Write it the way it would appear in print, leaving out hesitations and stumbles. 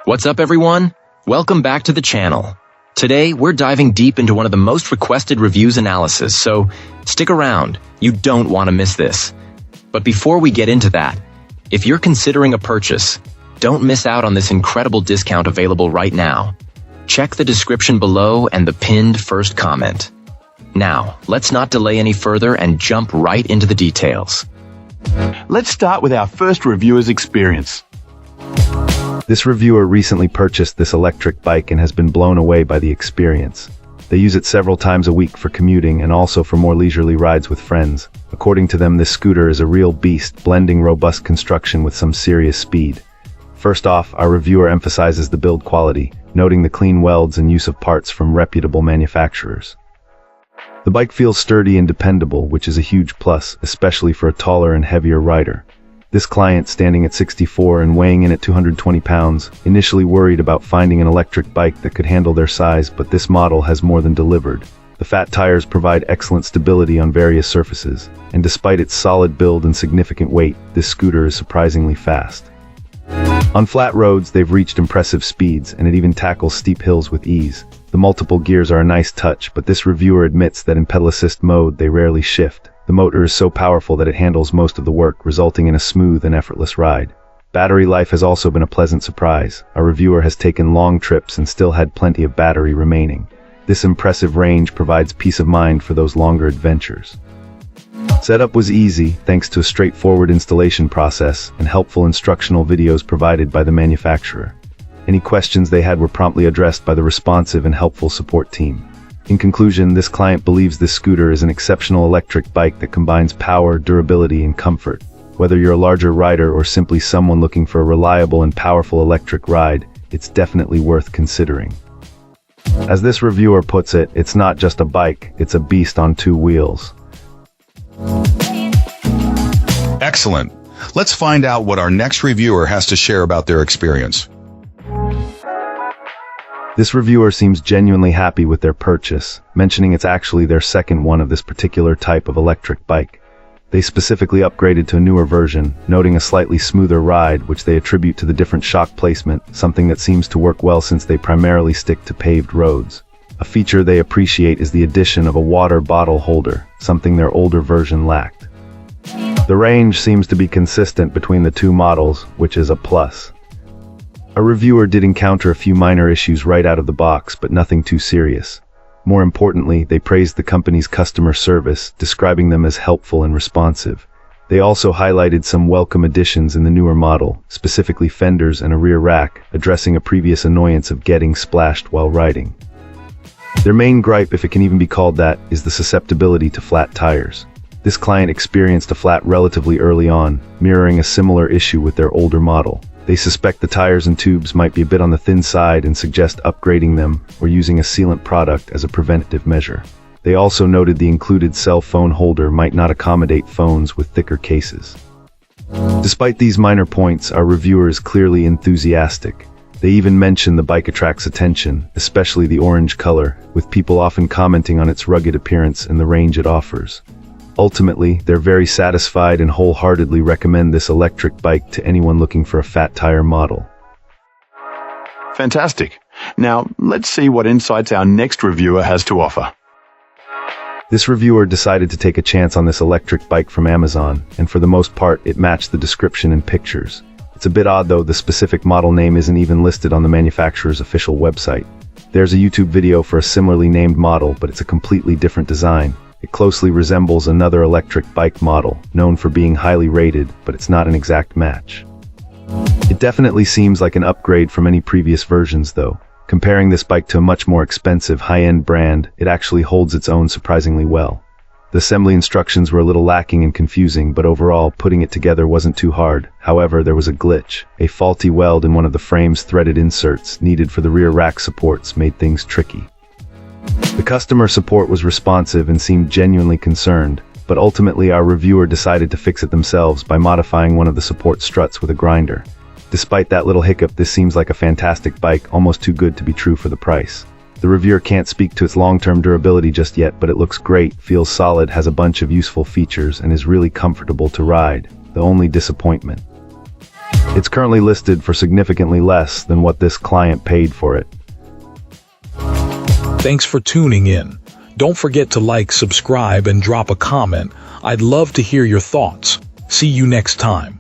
What's up, everyone? Welcome back to the channel. Today, we're diving deep into one of the most requested reviews analysis, so stick around. You don't want to miss this. But before we get into that, if you're considering a purchase, don't miss out on this incredible discount available right now. Check the description below and the pinned first comment. Now, let's not delay any further and jump right into the details. Let's start with our first reviewer's experience. This reviewer recently purchased this electric bike and has been blown away by the experience. They use it several times a week for commuting and also for more leisurely rides with friends. According to them, this scooter is a real beast, blending robust construction with some serious speed. First off, our reviewer emphasizes the build quality, noting the clean welds and use of parts from reputable manufacturers. The bike feels sturdy and dependable, which is a huge plus, especially for a taller and heavier rider. This client, standing at 64 and weighing in at 220 pounds, initially worried about finding an electric bike that could handle their size, but this model has more than delivered. The fat tires provide excellent stability on various surfaces, and despite its solid build and significant weight, this scooter is surprisingly fast. On flat roads, they've reached impressive speeds, and it even tackles steep hills with ease. The multiple gears are a nice touch, but this reviewer admits that in pedal assist mode, they rarely shift. The motor is so powerful that it handles most of the work, resulting in a smooth and effortless ride. Battery life has also been a pleasant surprise. Our reviewer has taken long trips and still had plenty of battery remaining. This impressive range provides peace of mind for those longer adventures. Setup was easy, thanks to a straightforward installation process and helpful instructional videos provided by the manufacturer. Any questions they had were promptly addressed by the responsive and helpful support team. In conclusion, this client believes this scooter is an exceptional electric bike that combines power, durability, and comfort. Whether you're a larger rider or simply someone looking for a reliable and powerful electric ride, it's definitely worth considering. As this reviewer puts it, it's not just a bike, it's a beast on two wheels. Excellent. Let's find out what our next reviewer has to share about their experience. This reviewer seems genuinely happy with their purchase, mentioning it's actually their second one of this particular type of electric bike. They specifically upgraded to a newer version, noting a slightly smoother ride, which they attribute to the different shock placement, something that seems to work well since they primarily stick to paved roads. A feature they appreciate is the addition of a water bottle holder, something their older version lacked. The range seems to be consistent between the two models, which is a plus. A reviewer did encounter a few minor issues right out of the box, but nothing too serious. More importantly, they praised the company's customer service, describing them as helpful and responsive. They also highlighted some welcome additions in the newer model, specifically fenders and a rear rack, addressing a previous annoyance of getting splashed while riding. Their main gripe, if it can even be called that, is the susceptibility to flat tires. This client experienced a flat relatively early on, mirroring a similar issue with their older model. They suspect the tires and tubes might be a bit on the thin side and suggest upgrading them or using a sealant product as a preventative measure. They also noted the included cell phone holder might not accommodate phones with thicker cases. Despite these minor points, our reviewer is clearly enthusiastic. They even mention the bike attracts attention, especially the orange color, with people often commenting on its rugged appearance and the range it offers. Ultimately, they're very satisfied and wholeheartedly recommend this electric bike to anyone looking for a fat tire model. Fantastic. Now, let's see what insights our next reviewer has to offer. This reviewer decided to take a chance on this electric bike from Amazon, and for the most part, it matched the description and pictures. It's a bit odd though, the specific model name isn't even listed on the manufacturer's official website. There's a YouTube video for a similarly named model, but it's a completely different design. It closely resembles another electric bike model, known for being highly rated, but it's not an exact match. It definitely seems like an upgrade from any previous versions though. Comparing this bike to a much more expensive high-end brand, it actually holds its own surprisingly well. The assembly instructions were a little lacking and confusing, but overall, putting it together wasn't too hard. However, there was a glitch. A faulty weld in one of the frame's threaded inserts needed for the rear rack supports made things tricky. The customer support was responsive and seemed genuinely concerned, but ultimately our reviewer decided to fix it themselves by modifying one of the support struts with a grinder. Despite that little hiccup, this seems like a fantastic bike, almost too good to be true for the price. The reviewer can't speak to its long-term durability just yet, but it looks great, feels solid, has a bunch of useful features, and is really comfortable to ride. The only disappointment. It's currently listed for significantly less than what this client paid for it. Thanks for tuning in. Don't forget to like, subscribe, and drop a comment. I'd love to hear your thoughts. See you next time.